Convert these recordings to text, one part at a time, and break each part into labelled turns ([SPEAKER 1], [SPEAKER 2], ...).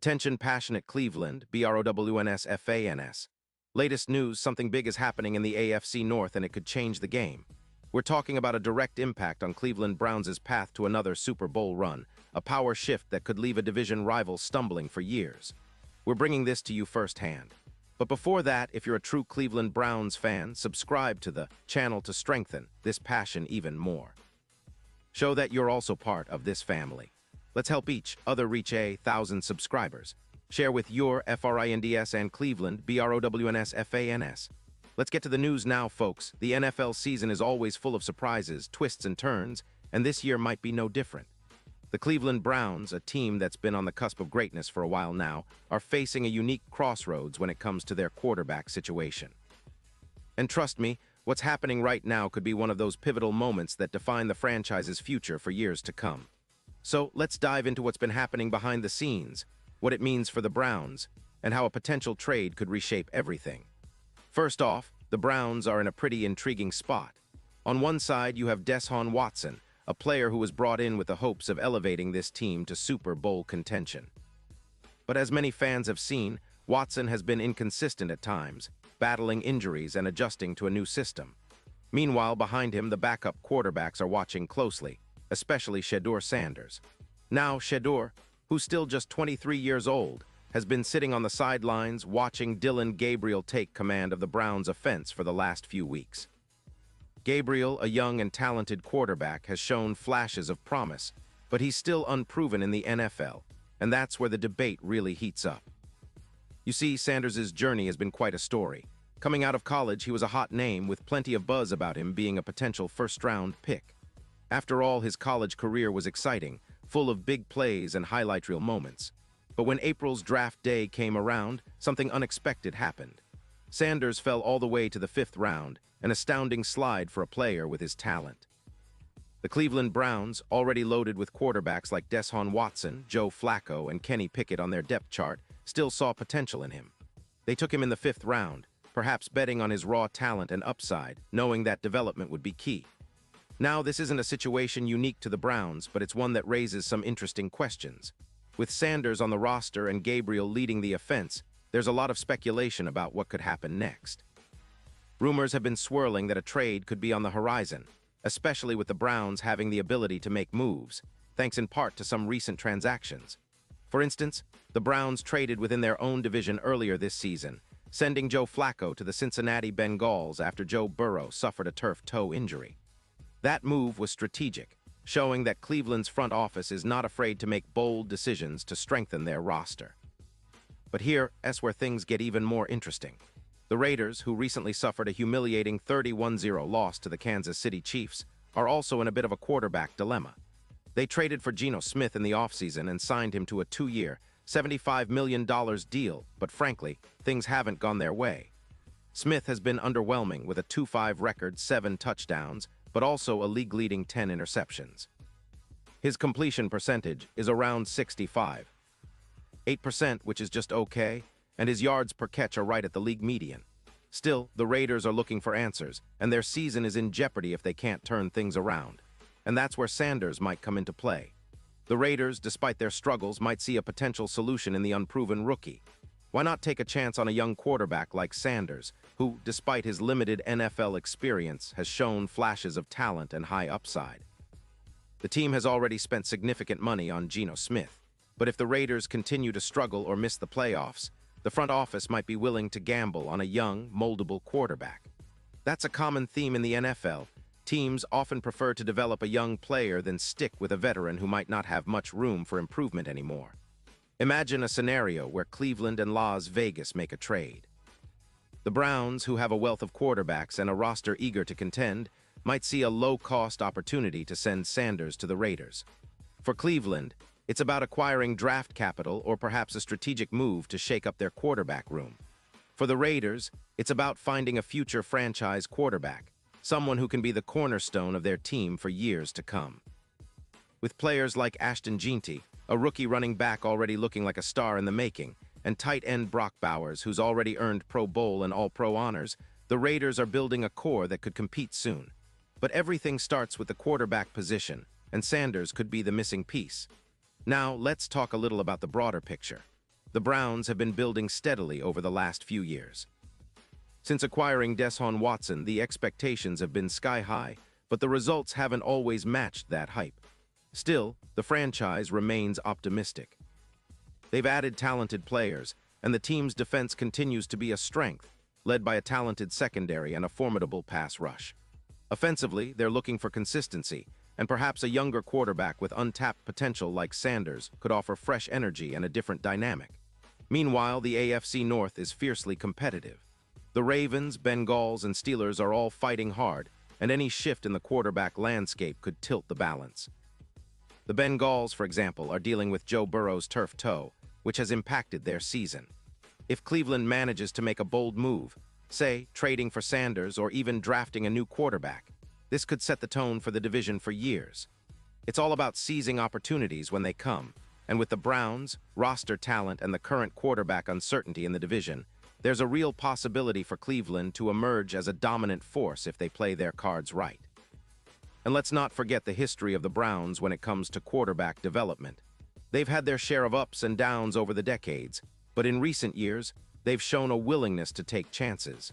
[SPEAKER 1] Attention passionate Cleveland, BROWNS. Latest news, something big is happening in the AFC North and it could change the game. We're talking about a direct impact on Cleveland Browns' path to another Super Bowl run, a power shift that could leave a division rival stumbling for years. We're bringing this to you firsthand. But before that, if you're a true Cleveland Browns fan, subscribe to the channel to strengthen this passion even more. Show that you're also part of this family. Let's help each other reach 1,000 subscribers. Share with your FRINDS and Cleveland, BROWNS. Let's get to the news now, folks. The NFL season is always full of surprises, twists and turns, and this year might be no different. The Cleveland Browns, a team that's been on the cusp of greatness for a while now, are facing a unique crossroads when it comes to their quarterback situation. And trust me, what's happening right now could be one of those pivotal moments that define the franchise's future for years to come. So let's dive into what's been happening behind the scenes, what it means for the Browns, and how a potential trade could reshape everything. First off, the Browns are in a pretty intriguing spot. On one side, you have Deshaun Watson, a player who was brought in with the hopes of elevating this team to Super Bowl contention. But as many fans have seen, Watson has been inconsistent at times, battling injuries and adjusting to a new system. Meanwhile, behind him, the backup quarterbacks are watching closely, especially Shedeur Sanders. Now, Shedeur, who's still just 23 years old, has been sitting on the sidelines watching Dylan Gabriel take command of the Browns' offense for the last few weeks. Gabriel, a young and talented quarterback, has shown flashes of promise, but he's still unproven in the NFL, and that's where the debate really heats up. You see, Sanders' journey has been quite a story. Coming out of college, he was a hot name with plenty of buzz about him being a potential first-round pick. After all, his college career was exciting, full of big plays and highlight reel moments. But when April's draft day came around, something unexpected happened. Sanders fell all the way to the 5th round, an astounding slide for a player with his talent. The Cleveland Browns, already loaded with quarterbacks like Deshaun Watson, Joe Flacco, and Kenny Pickett on their depth chart, still saw potential in him. They took him in the 5th round, perhaps betting on his raw talent and upside, knowing that development would be key. Now, this isn't a situation unique to the Browns, but it's one that raises some interesting questions. With Sanders on the roster and Gabriel leading the offense, there's a lot of speculation about what could happen next. Rumors have been swirling that a trade could be on the horizon, especially with the Browns having the ability to make moves, thanks in part to some recent transactions. For instance, the Browns traded within their own division earlier this season, sending Joe Flacco to the Cincinnati Bengals after Joe Burrow suffered a turf toe injury. That move was strategic, showing that Cleveland's front office is not afraid to make bold decisions to strengthen their roster. But here's where things get even more interesting. The Raiders, who recently suffered a humiliating 31-0 loss to the Kansas City Chiefs, are also in a bit of a quarterback dilemma. They traded for Geno Smith in the offseason and signed him to a 2-year, $75 million deal, but frankly, things haven't gone their way. Smith has been underwhelming with a 2-5 record, 7 touchdowns, but also a league-leading 10 interceptions. His completion percentage is around 65%, which is just okay, and his yards per catch are right at the league median. Still, the Raiders are looking for answers, and their season is in jeopardy if they can't turn things around. And that's where Sanders might come into play. The Raiders, despite their struggles, might see a potential solution in the unproven rookie. Why not take a chance on a young quarterback like Sanders, who, despite his limited NFL experience, has shown flashes of talent and high upside? The team has already spent significant money on Geno Smith, but if the Raiders continue to struggle or miss the playoffs, the front office might be willing to gamble on a young, moldable quarterback. That's a common theme in the NFL. Teams often prefer to develop a young player than stick with a veteran who might not have much room for improvement anymore. Imagine a scenario where Cleveland and Las Vegas make a trade. The Browns, who have a wealth of quarterbacks and a roster eager to contend, might see a low-cost opportunity to send Sanders to the Raiders. For Cleveland, it's about acquiring draft capital or perhaps a strategic move to shake up their quarterback room. For the Raiders, it's about finding a future franchise quarterback, someone who can be the cornerstone of their team for years to come. With players like Ashton Jeanty, a rookie running back already looking like a star in the making, and tight end Brock Bowers, who's already earned Pro Bowl and All-Pro honors, the Raiders are building a core that could compete soon. But everything starts with the quarterback position, and Sanders could be the missing piece. Now, let's talk a little about the broader picture. The Browns have been building steadily over the last few years. Since acquiring Deshaun Watson, the expectations have been sky high, but the results haven't always matched that hype. Still, the franchise remains optimistic. They've added talented players, and the team's defense continues to be a strength, led by a talented secondary and a formidable pass rush. Offensively, they're looking for consistency, and perhaps a younger quarterback with untapped potential like Sanders could offer fresh energy and a different dynamic. Meanwhile, the AFC North is fiercely competitive. The Ravens, Bengals, and Steelers are all fighting hard, and any shift in the quarterback landscape could tilt the balance. The Bengals, for example, are dealing with Joe Burrow's turf toe, which has impacted their season. If Cleveland manages to make a bold move, say, trading for Sanders or even drafting a new quarterback, this could set the tone for the division for years. It's all about seizing opportunities when they come, and with the Browns, roster talent, and the current quarterback uncertainty in the division, there's a real possibility for Cleveland to emerge as a dominant force if they play their cards right. And let's not forget the history of the Browns when it comes to quarterback development. They've had their share of ups and downs over the decades, but in recent years, they've shown a willingness to take chances.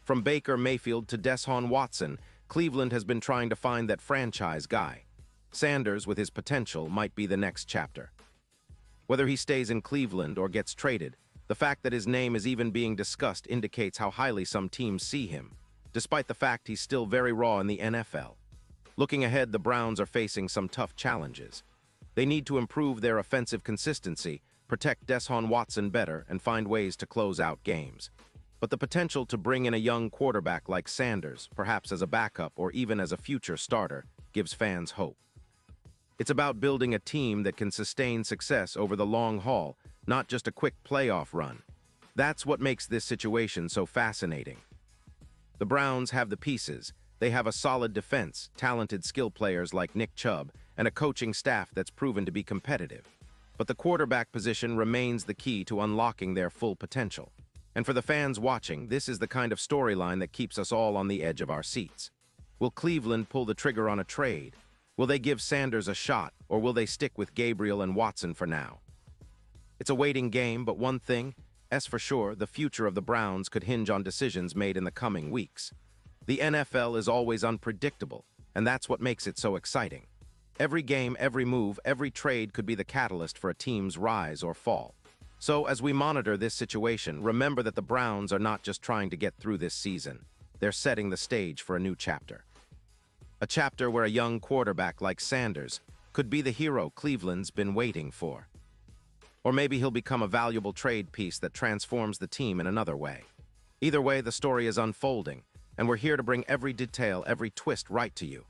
[SPEAKER 1] From Baker Mayfield to Deshaun Watson, Cleveland has been trying to find that franchise guy. Sanders, with his potential, might be the next chapter. Whether he stays in Cleveland or gets traded, the fact that his name is even being discussed indicates how highly some teams see him, despite the fact he's still very raw in the NFL. Looking ahead, the Browns are facing some tough challenges. They need to improve their offensive consistency, protect Deshaun Watson better, and find ways to close out games. But the potential to bring in a young quarterback like Sanders, perhaps as a backup or even as a future starter, gives fans hope. It's about building a team that can sustain success over the long haul, not just a quick playoff run. That's what makes this situation so fascinating. The Browns have the pieces. They have a solid defense, talented skill players like Nick Chubb, and a coaching staff that's proven to be competitive. But the quarterback position remains the key to unlocking their full potential. And for the fans watching, this is the kind of storyline that keeps us all on the edge of our seats. Will Cleveland pull the trigger on a trade? Will they give Sanders a shot, or will they stick with Gabriel and Watson for now? It's a waiting game, but one thing, as for sure, the future of the Browns could hinge on decisions made in the coming weeks. The NFL is always unpredictable, and that's what makes it so exciting. Every game, every move, every trade could be the catalyst for a team's rise or fall. So, as we monitor this situation, remember that the Browns are not just trying to get through this season. They're setting the stage for a new chapter. A chapter where a young quarterback like Sanders could be the hero Cleveland's been waiting for. Or maybe he'll become a valuable trade piece that transforms the team in another way. Either way, the story is unfolding, and we're here to bring every detail, every twist right to you.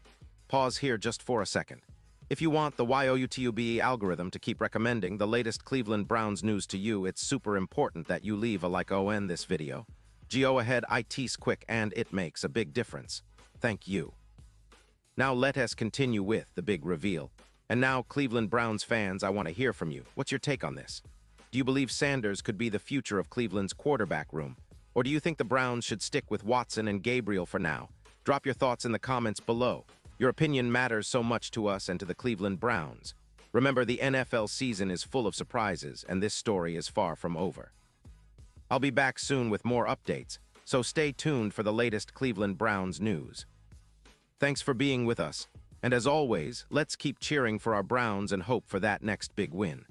[SPEAKER 1] Pause here just for a second. If you want the YOUTUBE algorithm to keep recommending the latest Cleveland Browns news to you, it's super important that you leave a like on this video. Go ahead, it's quick and it makes a big difference. Thank you. Now let us continue with the big reveal. And now, Cleveland Browns fans, I want to hear from you. What's your take on this? Do you believe Sanders could be the future of Cleveland's quarterback room? Or do you think the Browns should stick with Watson and Gabriel for now? Drop your thoughts in the comments below. Your opinion matters so much to us and to the Cleveland Browns. Remember, the NFL season is full of surprises, and this story is far from over. I'll be back soon with more updates, so stay tuned for the latest Cleveland Browns news. Thanks for being with us, and as always, let's keep cheering for our Browns and hope for that next big win.